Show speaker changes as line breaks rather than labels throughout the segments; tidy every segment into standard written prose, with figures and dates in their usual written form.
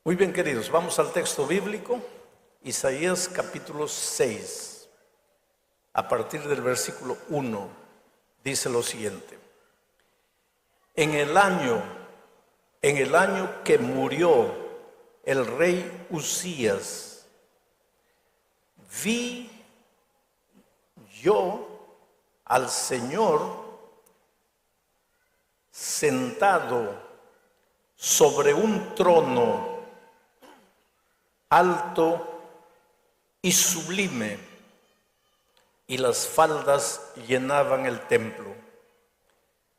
Muy bien, queridos, vamos al texto bíblico, Isaías capítulo 6, a partir del versículo 1, dice lo siguiente. En el año que murió el rey Uzías, vi yo al Señor sentado sobre un trono alto y sublime, y las faldas llenaban el templo.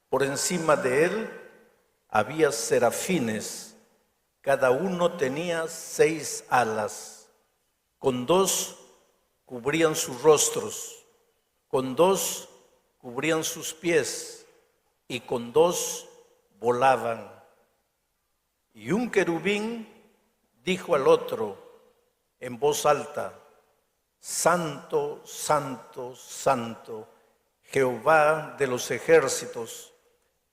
Por encima de él había serafines, cada uno tenía 6 alas, con 2 cubrían sus rostros, con 2 cubrían sus pies, y con 2 volaban. Y un querubín dijo al otro en voz alta: Santo, santo, santo, Jehová de los ejércitos,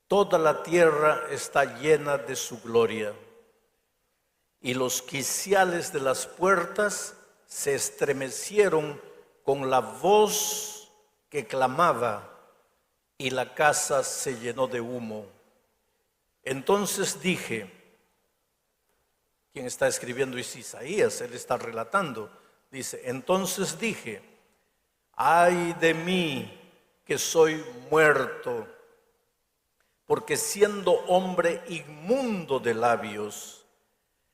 toda la tierra está llena de su gloria. Y los quiciales de las puertas se estremecieron con la voz que clamaba, y la casa se llenó de humo. Entonces dije, quien está escribiendo es Isaías, él está relatando, dice, entonces dije, ay de mí que soy muerto, porque siendo hombre inmundo de labios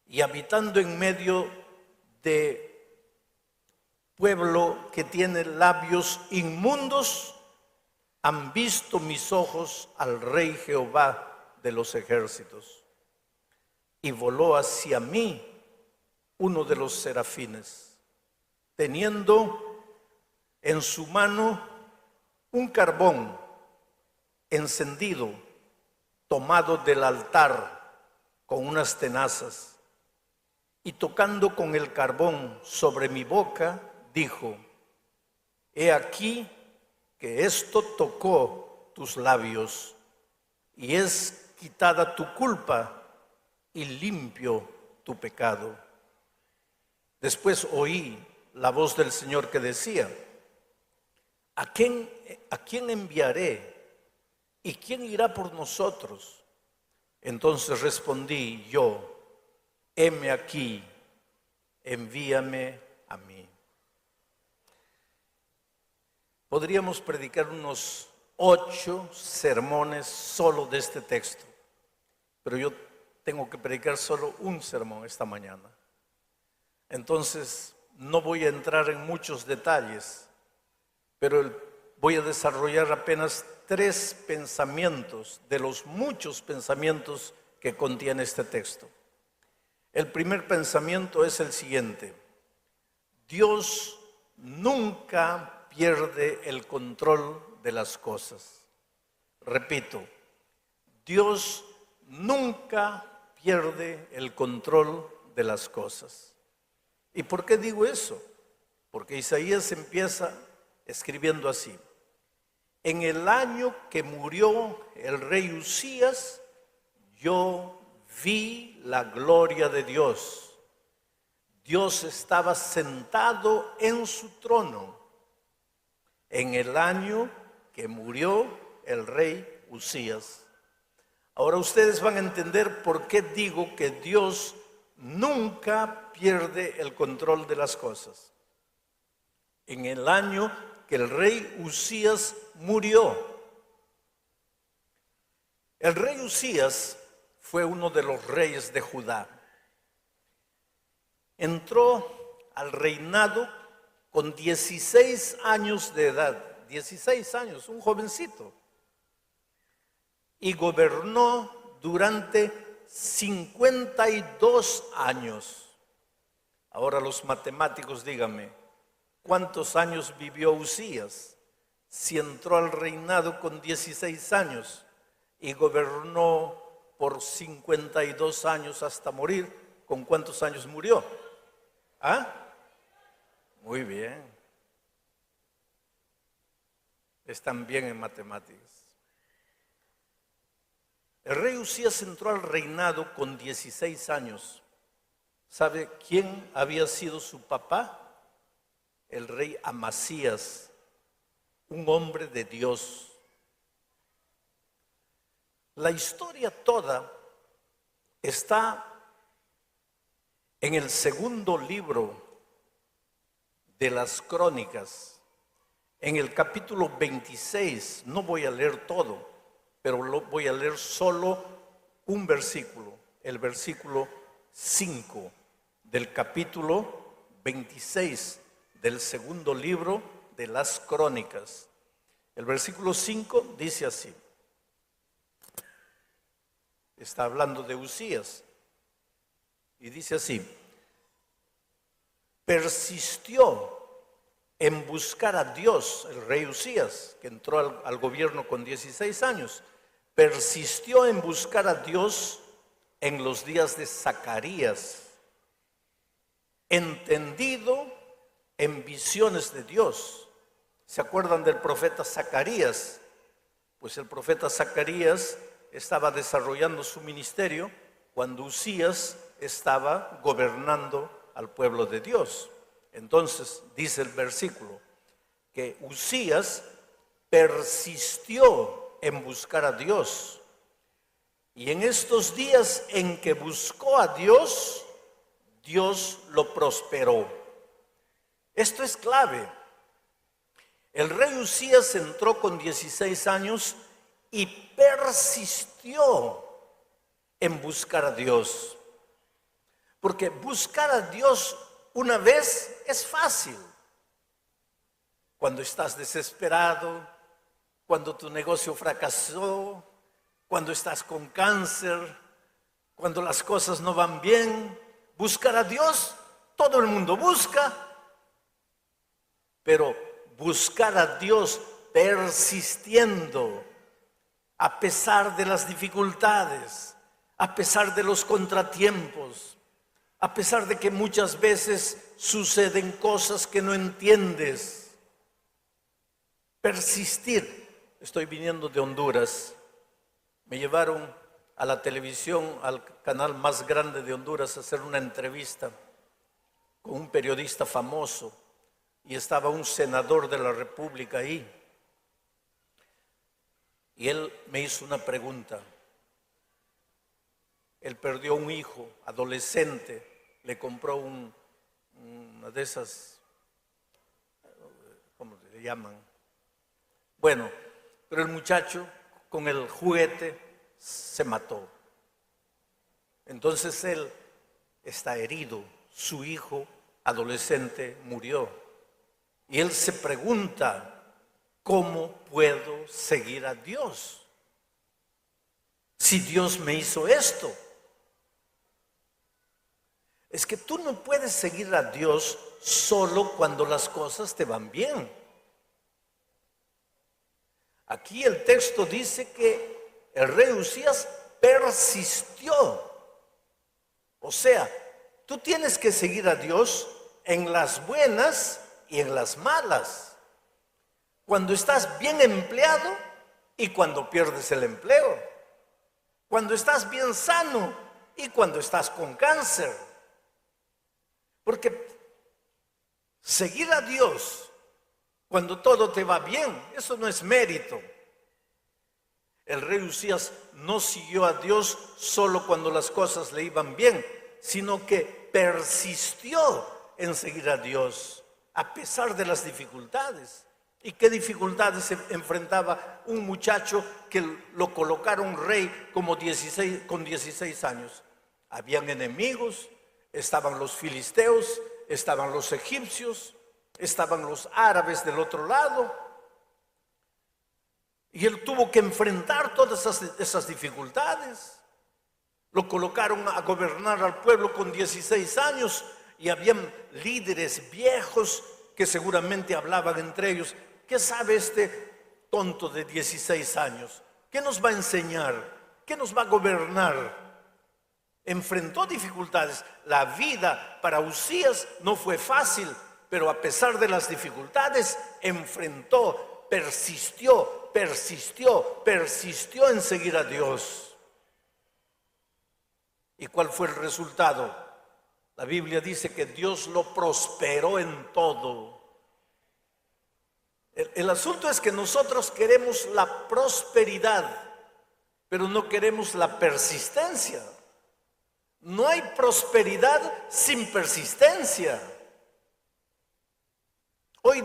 y habitando en medio de pueblo que tiene labios inmundos, han visto mis ojos al Rey Jehová de los ejércitos. Y voló hacia mí uno de los serafines, teniendo en su mano un carbón encendido, tomado del altar con unas tenazas, y tocando con el carbón sobre mi boca, dijo, he aquí que esto tocó tus labios, y es quitada tu culpa, y limpio tu pecado. Después oí la voz del Señor que decía, ¿a quién enviaré? ¿Y quién irá por nosotros? Entonces respondí yo, heme aquí, envíame a mí. Podríamos predicar unos 8 sermones solo de este texto, pero yo tengo que predicar solo un sermón esta mañana. Entonces, no voy a entrar en muchos detalles, pero voy a desarrollar apenas 3 pensamientos de los muchos pensamientos que contiene este texto. El primer pensamiento es el siguiente: Dios nunca pierde el control de las cosas. Repito, Dios nunca pierde el control de las cosas. ¿Y por qué digo eso? Porque Isaías empieza escribiendo así: en el año que murió el rey Uzías, yo vi la gloria de Dios. Dios estaba sentado en su trono en el año que murió el rey Uzías. Ahora ustedes van a entender por qué digo que Dios nunca pierde el control de las cosas. En el año que el rey Uzías murió. El rey Uzías fue uno de los reyes de Judá. Entró al reinado con 16 años de edad, 16 años, un jovencito. Y gobernó durante 52 años. Ahora los matemáticos, díganme, ¿cuántos años vivió Uzías? Si entró al reinado con 16 años y gobernó por 52 años hasta morir, ¿con cuántos años murió? ¿Ah? Muy bien. Están bien en matemáticas. El rey Uzías entró al reinado con 16 años ¿Sabe quién había sido su papá? El rey Amasías, un hombre de Dios. La historia toda está en el segundo libro de las Crónicas, en el capítulo 26. No voy a leer todo, pero voy a leer solo un versículo, el versículo 5 del capítulo 26 del segundo libro de las Crónicas. El versículo 5 dice así. Está hablando de Usías. Y dice así: persistió en buscar a Dios, el rey Usías, que entró al gobierno con 16 años, persistió en buscar a Dios en los días de Zacarías, entendido en visiones de Dios. ¿Se acuerdan del profeta Zacarías? Pues el profeta Zacarías estaba desarrollando su ministerio cuando Usías estaba gobernando al pueblo de Dios. Entonces dice el versículo que Usías persistió en buscar a Dios, y en estos días en que buscó a Dios, Dios lo prosperó. Esto es clave. El rey Usías entró con 16 años y persistió en buscar a Dios. Porque buscar a Dios una vez es fácil. Cuando estás desesperado, cuando tu negocio fracasó, cuando estás con cáncer, cuando las cosas no van bien, buscar a Dios, todo el mundo busca. Pero buscar a Dios persistiendo, a pesar de las dificultades, a pesar de los contratiempos, a pesar de que muchas veces suceden cosas que no entiendes. Persistir. Estoy viniendo de Honduras. Me llevaron a la televisión, al canal más grande de Honduras, a hacer una entrevista con un periodista famoso. Y estaba un senador de la República ahí. Y él me hizo una pregunta. Él perdió un hijo, adolescente. Le compró una de esas, ¿cómo le llaman? Bueno, pero el muchacho con el juguete se mató. Entonces él está herido. Su hijo adolescente murió. Y él se pregunta, ¿cómo puedo seguir a Dios? Si Dios me hizo esto. Es que tú no puedes seguir a Dios solo cuando las cosas te van bien. Aquí el texto dice que el rey Usías persistió. O sea, tú tienes que seguir a Dios en las buenas y en las malas. Cuando estás bien empleado y cuando pierdes el empleo. Cuando estás bien sano y cuando estás con cáncer. Porque seguir a Dios cuando todo te va bien, eso no es mérito. El rey Usías no siguió a Dios solo cuando las cosas le iban bien, sino que persistió en seguir a Dios a pesar de las dificultades. ¿Y qué dificultades se enfrentaba un muchacho que lo colocaron rey con 16 años? Habían enemigos, estaban los filisteos, estaban los egipcios, estaban los árabes del otro lado. Y él tuvo que enfrentar todas esas dificultades. Lo colocaron a gobernar al pueblo con 16 años y habían líderes viejos que seguramente hablaban entre ellos. ¿Qué sabe este tonto de 16 años? ¿Qué nos va a enseñar? ¿Qué nos va a gobernar? Enfrentó dificultades. La vida para Usías no fue fácil, pero a pesar de las dificultades, enfrentó, persistió en seguir a Dios. ¿Y cuál fue el resultado? La Biblia dice que Dios lo prosperó en todo. El asunto es que nosotros queremos la prosperidad, pero no queremos la persistencia. No hay prosperidad sin persistencia. Hoy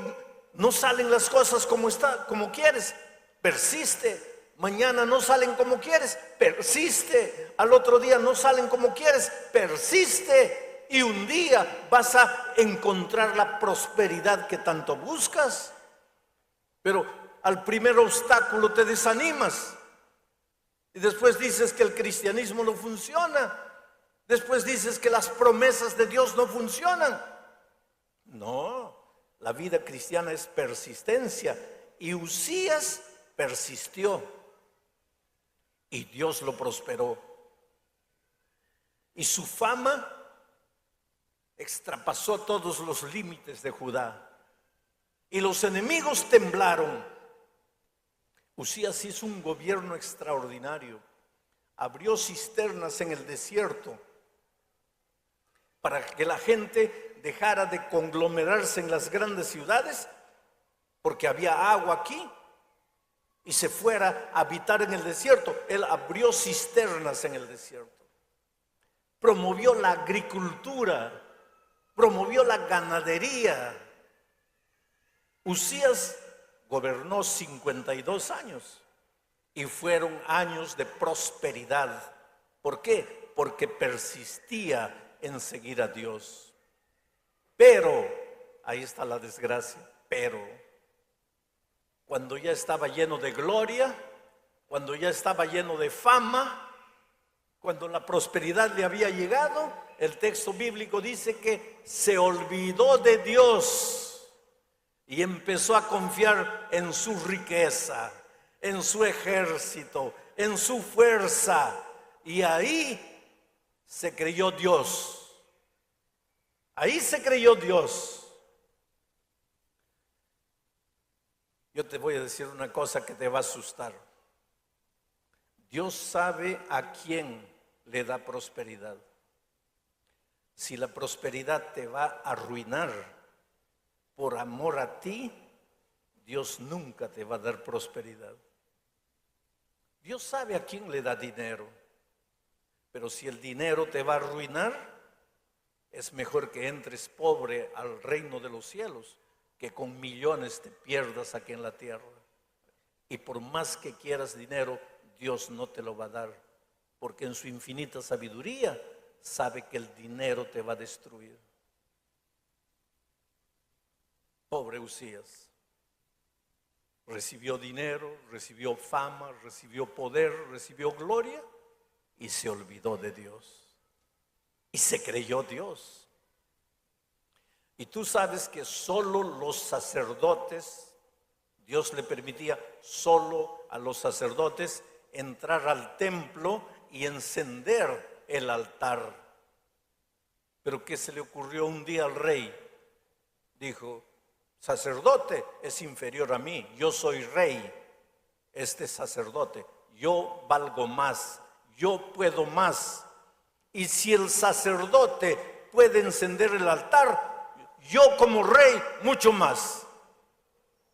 no salen las cosas como quieres, persiste. Mañana no salen como quieres, persiste. Al otro día no salen como quieres, persiste. Y un día vas a encontrar la prosperidad que tanto buscas. Pero al primer obstáculo te desanimas. Y después dices que el cristianismo no funciona. Después dices que las promesas de Dios no funcionan. No, la vida cristiana es persistencia. Y Uzías persistió. Y Dios lo prosperó. Y su fama extrapasó todos los límites de Judá. Y los enemigos temblaron. Uzías hizo un gobierno extraordinario. Abrió cisternas en el desierto para que la gente dejara de conglomerarse en las grandes ciudades, porque había agua aquí, y se fuera a habitar en el desierto. Él abrió cisternas en el desierto. Promovió la agricultura, promovió la ganadería. Uzías gobernó 52 años y fueron años de prosperidad. ¿Por qué? Porque persistía en seguir a Dios. Pero, ahí está la desgracia, pero cuando ya estaba lleno de gloria, cuando ya estaba lleno de fama, cuando la prosperidad le había llegado, el texto bíblico dice que se olvidó de Dios y empezó a confiar en su riqueza, en su ejército, en su fuerza, y ahí se creyó Dios. Ahí se creyó Dios. Yo te voy a decir una cosa que te va a asustar. Dios sabe a quién le da prosperidad. Si la prosperidad te va a arruinar por amor a ti, Dios nunca te va a dar prosperidad. Dios sabe a quién le da dinero, pero si el dinero te va a arruinar, es mejor que entres pobre al reino de los cielos, que con millones te pierdas aquí en la tierra. Y por más que quieras dinero, Dios no te lo va a dar, porque en su infinita sabiduría sabe que el dinero te va a destruir. Pobre Uzías. Recibió dinero, recibió fama, recibió poder, recibió gloria y se olvidó de Dios. Y se creyó Dios. Y tú sabes que solo los sacerdotes, Dios le permitía solo a los sacerdotes entrar al templo y encender el altar. Pero ¿qué se le ocurrió un día al rey? Dijo: sacerdote es inferior a mí, yo soy rey, este sacerdote, yo valgo más, yo puedo más. Y si el sacerdote puede encender el altar, yo como rey mucho más.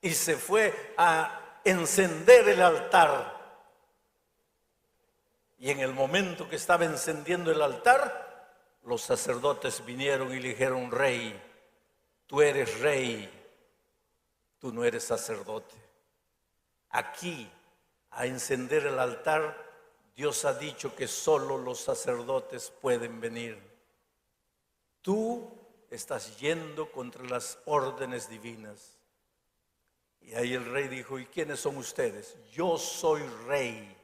Y se fue a encender el altar. Y en el momento que estaba encendiendo el altar, los sacerdotes vinieron y le dijeron: rey, tú eres rey, tú no eres sacerdote. Aquí, a encender el altar, Dios ha dicho que solo los sacerdotes pueden venir. Tú estás yendo contra las órdenes divinas. Y ahí el rey dijo: ¿y quiénes son ustedes? Yo soy rey,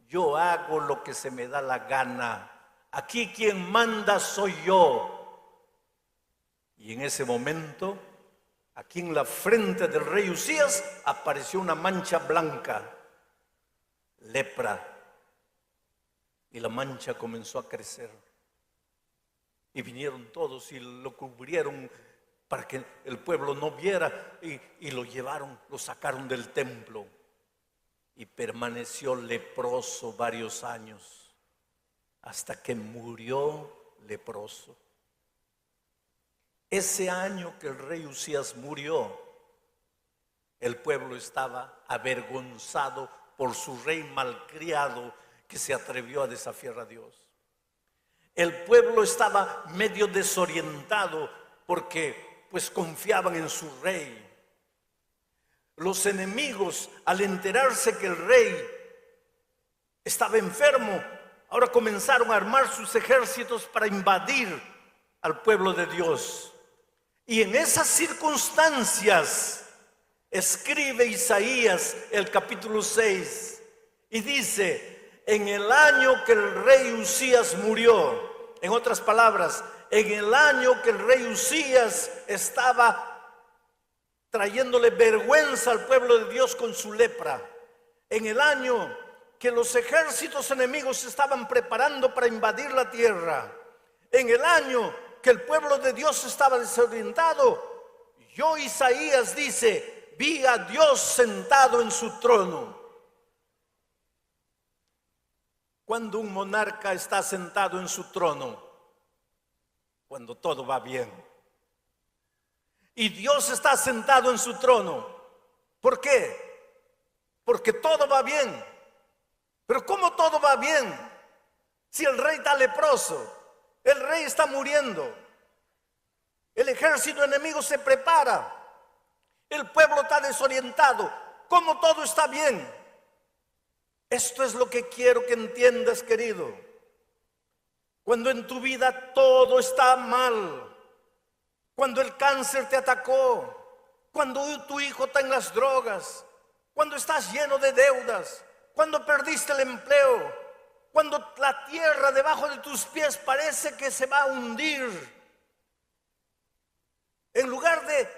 yo hago lo que se me da la gana, aquí quien manda soy yo. Y en ese momento, aquí en la frente del rey Uzías apareció una mancha blanca, lepra, y la mancha comenzó a crecer. Y vinieron todos y lo cubrieron para que el pueblo no viera, y lo llevaron, lo sacaron del templo, y permaneció leproso varios años hasta que murió leproso. Ese año que el rey Usías murió, el pueblo estaba avergonzado por su rey malcriado que se atrevió a desafiar a Dios. El pueblo estaba medio desorientado porque pues confiaban en su rey. Los enemigos, al enterarse que el rey estaba enfermo, ahora comenzaron a armar sus ejércitos para invadir al pueblo de Dios. Y en esas circunstancias escribe Isaías el capítulo 6 y dice: en el año que el rey Usías murió, en otras palabras, en el año que el rey Usías estaba trayéndole vergüenza al pueblo de Dios con su lepra, en el año que los ejércitos enemigos se estaban preparando para invadir la tierra, en el año que el pueblo de Dios estaba desorientado, yo, Isaías, dice, vi a Dios sentado en su trono. Cuando un monarca está sentado en su trono, cuando todo va bien. Y Dios está sentado en su trono. ¿Por qué? Porque todo va bien. Pero ¿cómo todo va bien? Si el rey está leproso, el rey está muriendo, el ejército enemigo se prepara, el pueblo está desorientado, ¿cómo todo está bien? Esto es lo que quiero que entiendas, querido. Cuando en tu vida todo está mal, cuando el cáncer te atacó, cuando tu hijo está en las drogas, cuando estás lleno de deudas, cuando perdiste el empleo, cuando la tierra debajo de tus pies parece que se va a hundir, en lugar de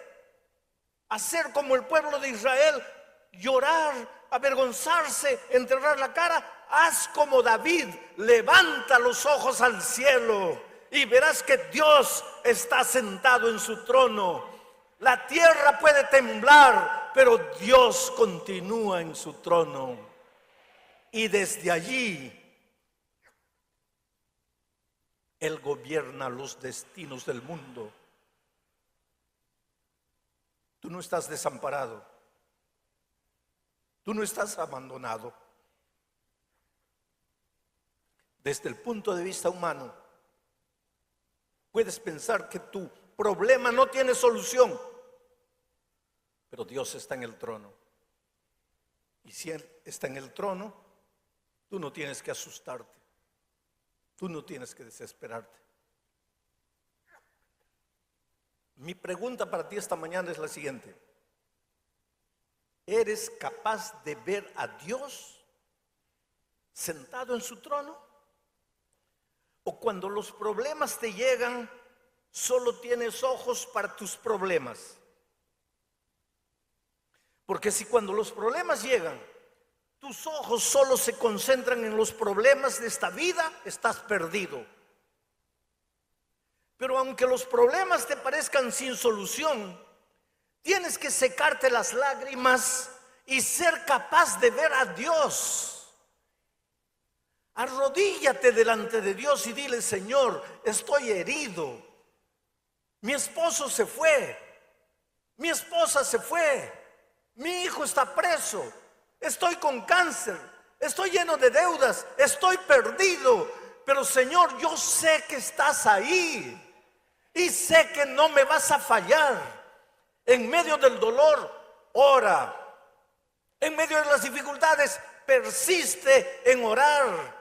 hacer como el pueblo de Israel, llorar, avergonzarse, enterrar la cara, haz como David, levanta los ojos al cielo y verás que Dios está sentado en su trono. La tierra puede temblar, pero Dios continúa en su trono. Y desde allí, Él gobierna los destinos del mundo. Tú no estás desamparado. Tú no estás abandonado. Desde el punto de vista humano, puedes pensar que tu problema no tiene solución, pero Dios está en el trono. Y si Él está en el trono, tú no tienes que asustarte. Tú no tienes que desesperarte. Mi pregunta para ti esta mañana es la siguiente: ¿eres capaz de ver a Dios sentado en su trono? ¿O cuando los problemas te llegan, solo tienes ojos para tus problemas? Porque si cuando los problemas llegan, tus ojos solo se concentran en los problemas de esta vida, estás perdido. Pero aunque los problemas te parezcan sin solución, tienes que secarte las lágrimas y ser capaz de ver a Dios. Arrodíllate delante de Dios y dile: Señor, estoy herido. Mi esposo se fue, mi esposa se fue, mi hijo está preso, estoy con cáncer, estoy lleno de deudas, estoy perdido. Pero Señor, yo sé que estás ahí y sé que no me vas a fallar. En medio del dolor, ora. En medio de las dificultades, persiste en orar.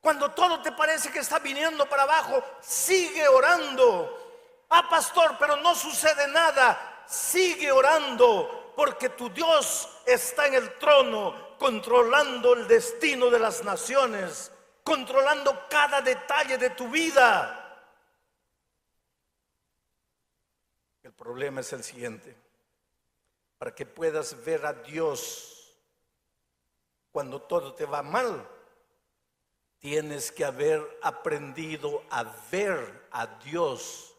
Cuando todo te parece que está viniendo para abajo, sigue orando. Ah, pastor, pero no sucede nada. Sigue orando, porque tu Dios está en el trono, controlando el destino de las naciones, controlando cada detalle de tu vida. El problema es el siguiente: para que puedas ver a Dios cuando todo te va mal, tienes que haber aprendido a ver a Dios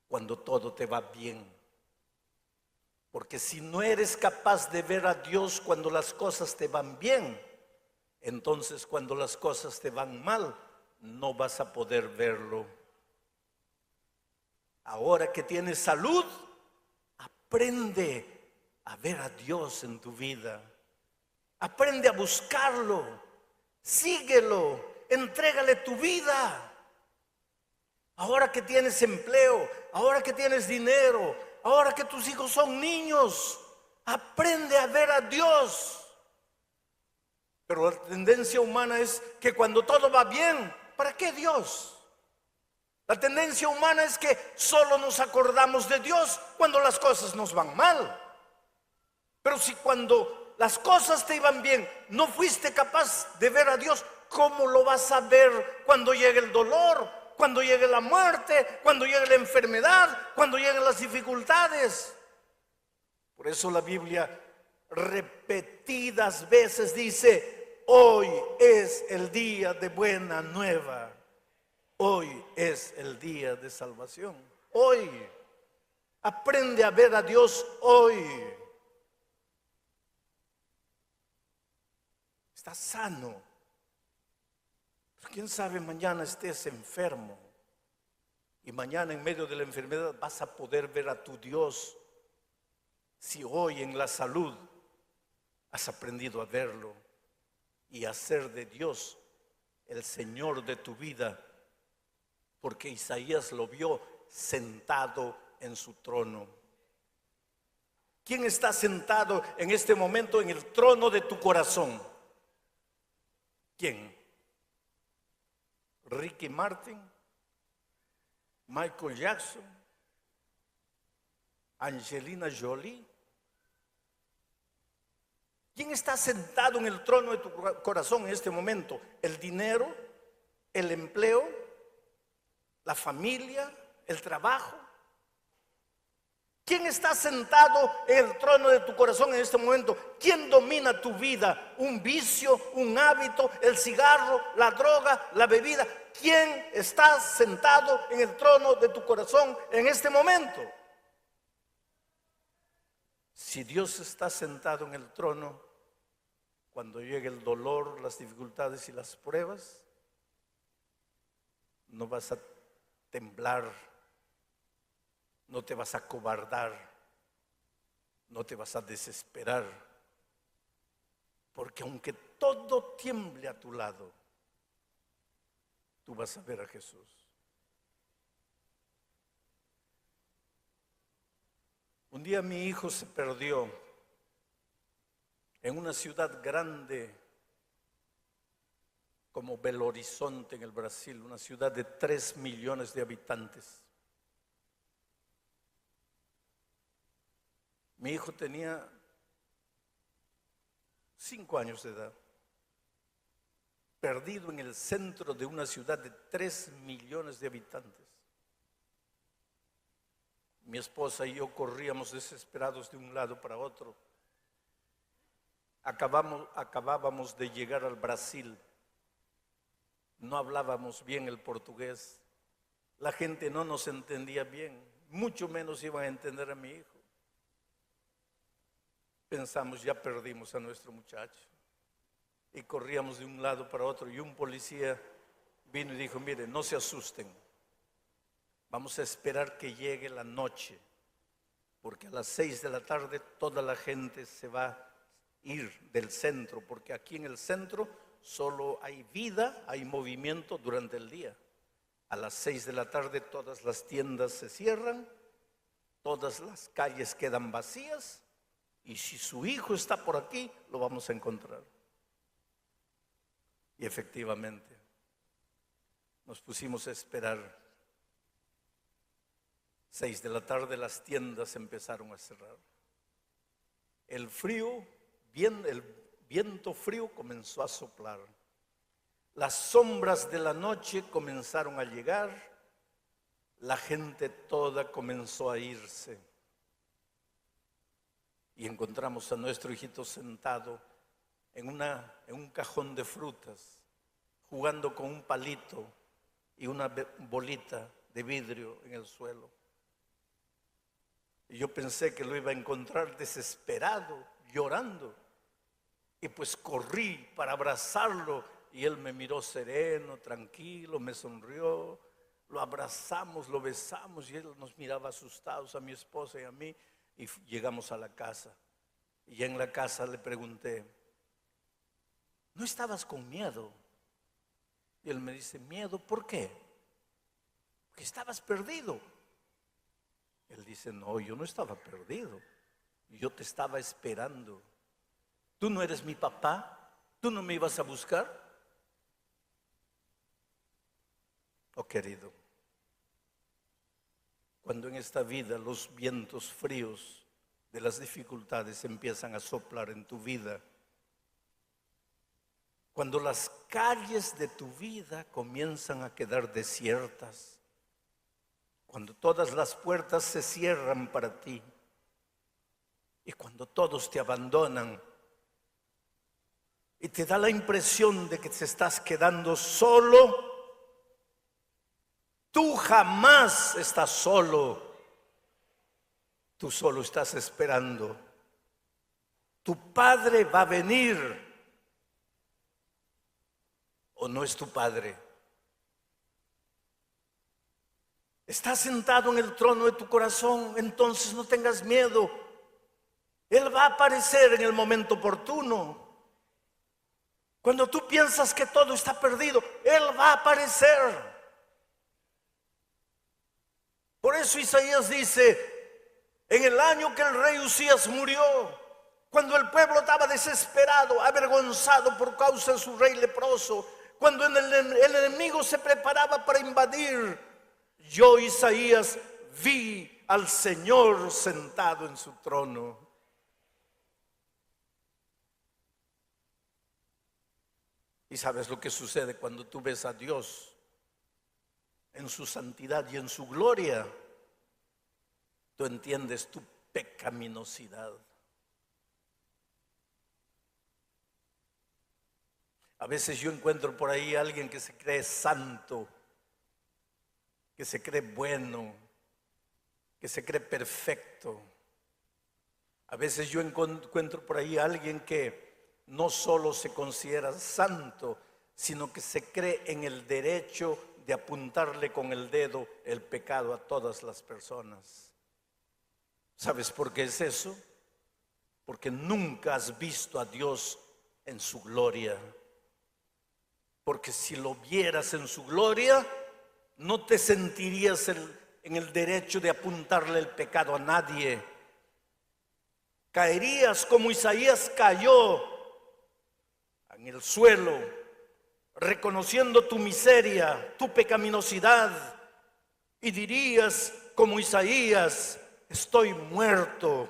cuando todo te va bien. Porque si no eres capaz de ver a Dios cuando las cosas te van bien, entonces cuando las cosas te van mal, no vas a poder verlo. Ahora que tienes salud, aprende a ver a Dios en tu vida. Aprende a buscarlo. Síguelo. Entrégale tu vida. Ahora que tienes empleo, ahora que tienes dinero, ahora que tus hijos son niños, aprende a ver a Dios. Pero la tendencia humana es que cuando todo va bien, ¿para qué Dios? La tendencia humana es que solo nos acordamos de Dios cuando las cosas nos van mal. Pero si cuando las cosas te iban bien no fuiste capaz de ver a Dios, ¿cómo lo vas a ver cuando llegue el dolor, cuando llegue la muerte, cuando llegue la enfermedad, cuando lleguen las dificultades? Por eso la Biblia repetidas veces dice: hoy es el día de buena nueva. Hoy es el día de salvación. Hoy. Aprende a ver a Dios hoy. Estás sano. Pero quién sabe, mañana estés enfermo. Y mañana en medio de la enfermedad vas a poder ver a tu Dios. Si hoy en la salud has aprendido a verlo y a hacer de Dios el Señor de tu vida. Porque Isaías lo vio sentado en su trono. ¿Quién está sentado en este momento en el trono de tu corazón? ¿Quién? Ricky Martin, Michael Jackson, Angelina Jolie. ¿Quién está sentado en el trono de tu corazón en este momento? ¿El dinero? ¿El empleo? ¿La familia? ¿El trabajo? ¿Quién está sentado en el trono de tu corazón en este momento? ¿Quién domina tu vida? ¿Un vicio? ¿Un hábito? ¿El cigarro? ¿La droga? ¿La bebida? ¿Quién está sentado en el trono de tu corazón en este momento? Si Dios está sentado en el trono, cuando llegue el dolor, las dificultades y las pruebas, no vas a temblar, no te vas a acobardar, no te vas a desesperar, porque aunque todo tiemble a tu lado, tú vas a ver a Jesús. Un día mi hijo se perdió en una ciudad grande como Belo Horizonte en el Brasil, una ciudad de 3 millones de habitantes. Mi hijo tenía 5 años de edad, perdido en el centro de una ciudad de 3 millones de habitantes. Mi esposa y yo corríamos desesperados de un lado para otro. Acabábamos de llegar al Brasil. No hablábamos bien el portugués. La gente no nos entendía bien, mucho menos iban a entender a mi hijo. Pensamos, ya perdimos a nuestro muchacho. Y corríamos de un lado para otro y un policía vino y dijo: mire, no se asusten, vamos a esperar que llegue la noche, porque a las 6 de la tarde toda la gente se va a ir del centro, porque aquí en el centro solo hay vida, hay movimiento durante el día. A las 6 de la tarde todas las tiendas se cierran, todas las calles quedan vacías, y si su hijo está por aquí, lo vamos a encontrar. Y efectivamente, nos pusimos a esperar. 6 de la tarde las tiendas empezaron a cerrar. El viento frío comenzó a soplar. Las sombras de la noche comenzaron a llegar. La gente toda comenzó a irse. Y encontramos a nuestro hijito sentado en un cajón de frutas, jugando con un palito y una bolita de vidrio en el suelo. Y yo pensé que lo iba a encontrar desesperado, llorando. Y pues corrí para abrazarlo y él me miró sereno, tranquilo, me sonrió, Lo abrazamos, lo besamos y él nos miraba asustados a mi esposa y a mí y llegamos a la casa. Y ya en la casa le pregunté, ¿no estabas con miedo? Y él me dice, ¿miedo? ¿Por qué? Porque estabas perdido. Él dice, no, yo no estaba perdido. Yo te estaba esperando. ¿Tú no eres mi papá? ¿Tú no me ibas a buscar? Oh, querido, cuando en esta vida los vientos fríos de las dificultades empiezan a soplar en tu vida, cuando las calles de tu vida comienzan a quedar desiertas, cuando todas las puertas se cierran para ti y cuando todos te abandonan y te da la impresión de que te estás quedando solo, tú jamás estás solo. Tú solo estás esperando. Tu Padre va a venir. ¿O no es tu Padre? Está sentado en el trono de tu corazón, entonces no tengas miedo. Él va a aparecer en el momento oportuno. Cuando tú piensas que todo está perdido, Él va a aparecer. Por eso Isaías dice, en el año que el rey Usías murió, cuando el pueblo estaba desesperado, avergonzado por causa de su rey leproso, cuando el enemigo se preparaba para invadir, yo, Isaías, vi al Señor sentado en su trono. ¿Y sabes lo que sucede cuando tú ves a Dios en su santidad y en su gloria? Tú entiendes tu pecaminosidad. A veces yo encuentro por ahí a alguien que se cree santo, que se cree bueno, que se cree perfecto. A veces yo encuentro por ahí a alguien que no solo se considera santo, sino que se cree en el derecho de apuntarle con el dedo el pecado a todas las personas. ¿Sabes por qué es eso? Porque nunca has visto a Dios en su gloria. Porque si lo vieras en su gloria, no te sentirías en el derecho de apuntarle el pecado a nadie. Caerías como Isaías cayó en el suelo, reconociendo tu miseria, tu pecaminosidad, y dirías como Isaías, estoy muerto,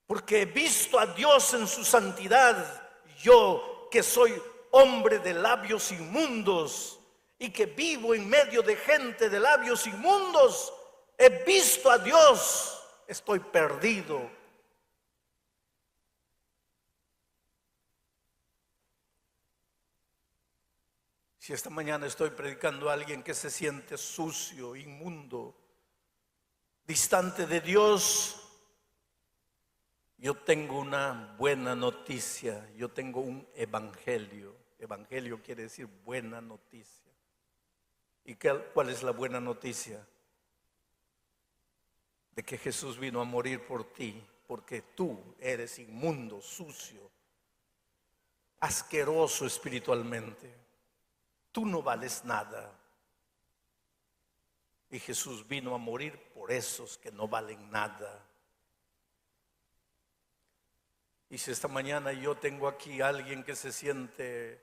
porque he visto a Dios en su santidad, yo que soy hombre de labios inmundos y que vivo en medio de gente de labios inmundos, he visto a Dios, estoy perdido. Si esta mañana estoy predicando a alguien que se siente sucio, inmundo, distante de Dios, yo tengo una buena noticia, yo tengo un evangelio. Evangelio quiere decir buena noticia. ¿Y cuál es la buena noticia? De que Jesús vino a morir por ti, porque tú eres inmundo, sucio, asqueroso espiritualmente. Tú no vales nada. Y Jesús vino a morir por esos que no valen nada. Y si esta mañana yo tengo aquí a alguien que se siente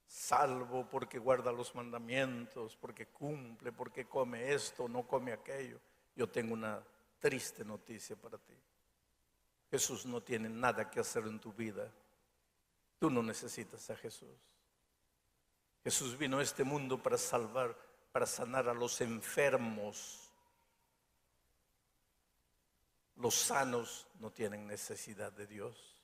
salvo porque guarda los mandamientos, porque cumple, porque come esto, no come aquello, yo tengo una triste noticia para ti. Jesús no tiene nada que hacer en tu vida. Tú no necesitas a Jesús. Jesús vino a este mundo para salvar, para sanar a los enfermos. Los sanos no tienen necesidad de Dios.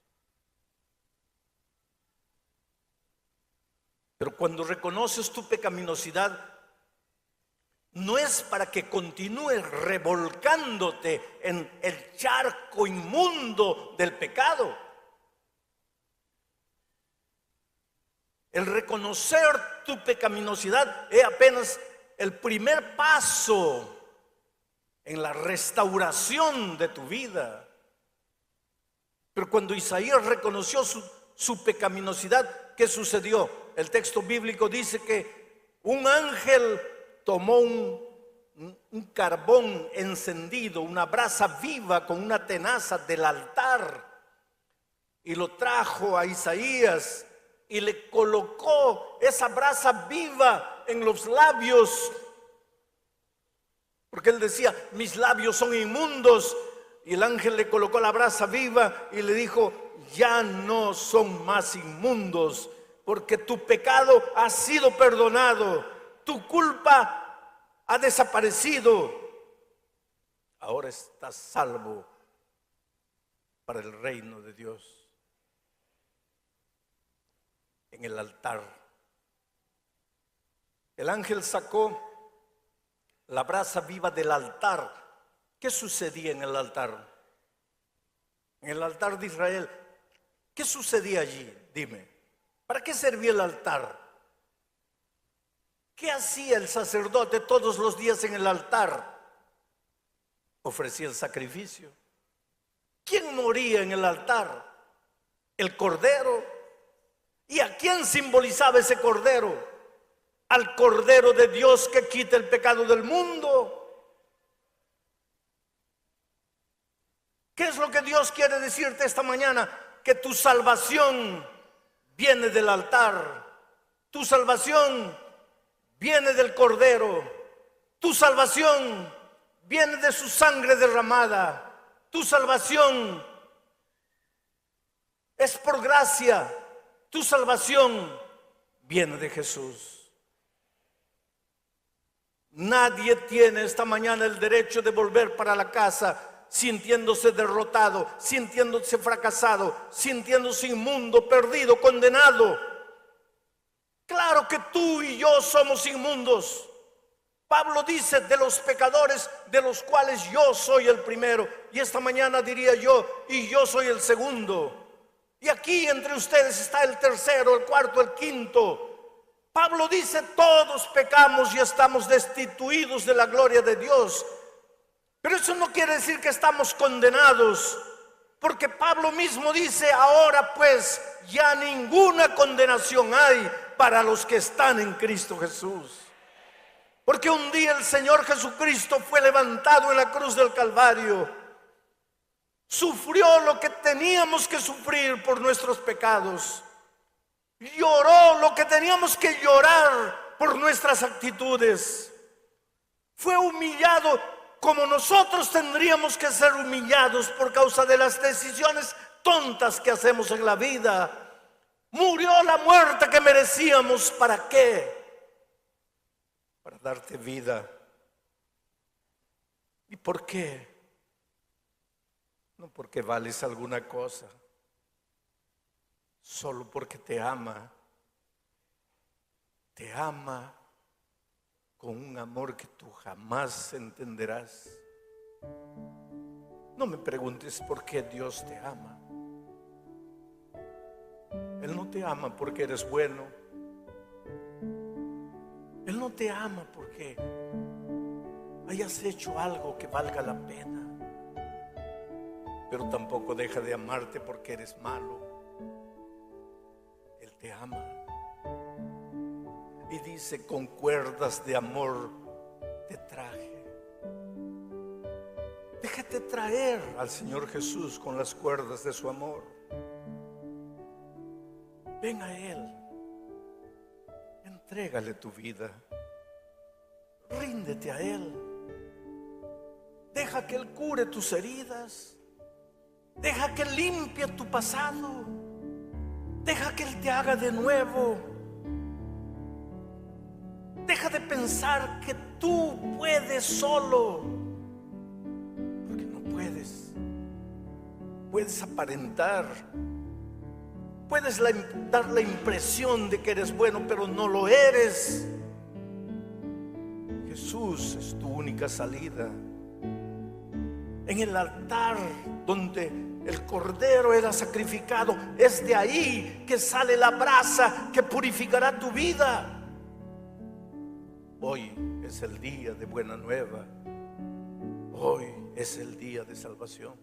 Pero cuando reconoces tu pecaminosidad, no es para que continúes revolcándote en el charco inmundo del pecado. El reconocer tu pecaminosidad es apenas el primer paso en la restauración de tu vida. Pero cuando Isaías reconoció su pecaminosidad, ¿qué sucedió? El texto bíblico dice que un ángel tomó un carbón encendido, una brasa viva con una tenaza del altar, y lo trajo a Isaías y le colocó esa brasa viva en los labios, porque él decía: mis labios son inmundos. Y el ángel le colocó la brasa viva y le dijo: ya no son más inmundos, porque tu pecado ha sido perdonado, tu culpa ha desaparecido, ahora estás salvo para el reino de Dios. En el altar, el ángel sacó la brasa viva del altar. ¿Qué sucedía en el altar? En el altar de Israel, ¿qué sucedía allí? Dime, ¿para qué servía el altar? ¿Qué hacía el sacerdote todos los días en el altar? Ofrecía el sacrificio. ¿Quién moría en el altar? El cordero. ¿Y a quién simbolizaba ese cordero? Al Cordero de Dios que quita el pecado del mundo. ¿Qué es lo que Dios quiere decirte esta mañana? Que tu salvación viene del altar. Tu salvación viene del Cordero. Tu salvación viene de su sangre derramada. Tu salvación es por gracia. Tu salvación viene de Jesús. Nadie tiene esta mañana el derecho de volver para la casa sintiéndose derrotado, sintiéndose fracasado, sintiéndose inmundo, perdido, condenado. Claro que tú y yo somos inmundos. Pablo dice: de los pecadores, de los cuales yo soy el primero. Y esta mañana diría yo: y yo soy el segundo. Y aquí entre ustedes está el tercero, el cuarto, el quinto. Pablo dice: todos pecamos y estamos destituidos de la gloria de Dios. Pero eso no quiere decir que estamos condenados, porque Pablo mismo dice: ahora pues ya ninguna condenación hay para los que están en Cristo Jesús. Porque un día el Señor Jesucristo fue levantado en la cruz del Calvario. Sufrió lo que teníamos que sufrir por nuestros pecados. Lloró lo que teníamos que llorar por nuestras actitudes. Fue humillado como nosotros tendríamos que ser humillados por causa de las decisiones tontas que hacemos en la vida. Murió la muerte que merecíamos. ¿Para qué? Para darte vida. ¿Y por qué? No porque vales alguna cosa, solo porque te ama. Te ama con un amor que tú jamás entenderás. No me preguntes por qué Dios te ama. Él no te ama porque eres bueno. Él no te ama porque hayas hecho algo que valga la pena. Pero tampoco deja de amarte porque eres malo. Él te ama. Y dice: con cuerdas de amor te traje. Déjate traer al Señor Jesús con las cuerdas de su amor. Ven a Él. Entrégale tu vida. Ríndete a Él. Deja que Él cure tus heridas. Deja que Él limpie tu pasado. Deja que Él te haga de nuevo. Deja de pensar que tú puedes solo, porque no puedes. Puedes aparentar, puedes dar la impresión de que eres bueno, pero no lo eres. Jesús es tu única salida. En el altar donde el cordero era sacrificado, es de ahí que sale la brasa que purificará tu vida. Hoy es el día de buena nueva. Hoy es el día de salvación.